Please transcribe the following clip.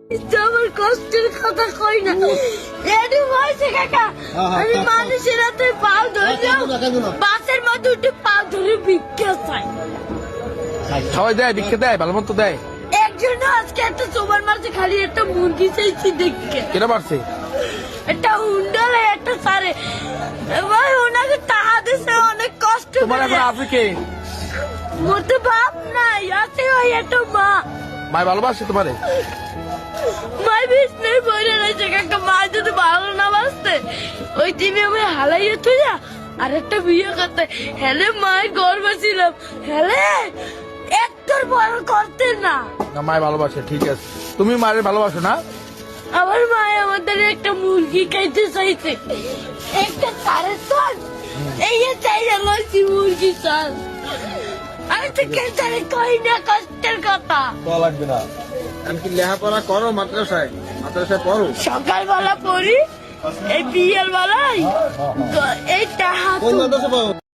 আমার কষ্টের কথা কই না এডি হইছে কাকা আমি মানুষের হাতে পাও ধরে বাসের মধ্যে উঠে পাও ধরে ভিক্ষা চাই সবাই দেয় ভিক্ষা দেয় ভালো মতো দেয় একজন আজকে একটা সোবার মারছে খালি একটা মুরগি চাইছি দেখে কেটা পারছে একটা হুন্ডালে একটা সারে ভাই ওনাকে টাকা দিছে অনেক কষ্ট তোমার এখন আছে কে মোর তো বাপ নাই আছে ওই একটা মা ভাই ভালোবাসে তোমারে মাই বিষ্ণু বইরে রয়েছে কাকা মা যদি ভালো না বাসতে ওই দিনে আমি হালাইয়ে তুই আর একটা বিয়ে করতে হেলে মায়ের গর্ব ছিলাম হেলে একটার বড় করতে না না মায় ভালোবাসে ঠিক আছে তুমি মায়ের ভালোবাসো না আমার মায় আমাদের একটা মুরগি খাইতে চাইছে একটা সাড়ে চার এই চাই লইছি মুরগি চাল আমি তো কেন কই না কষ্টের কথা লাগবে না আমি কি লেখাপড়া করো মাদ্রাসায় পড়ো সকালবেলা পড়ি এই বিয়ের বেলায় তো এই টাকা কোন মাদ্রাসা পড়ো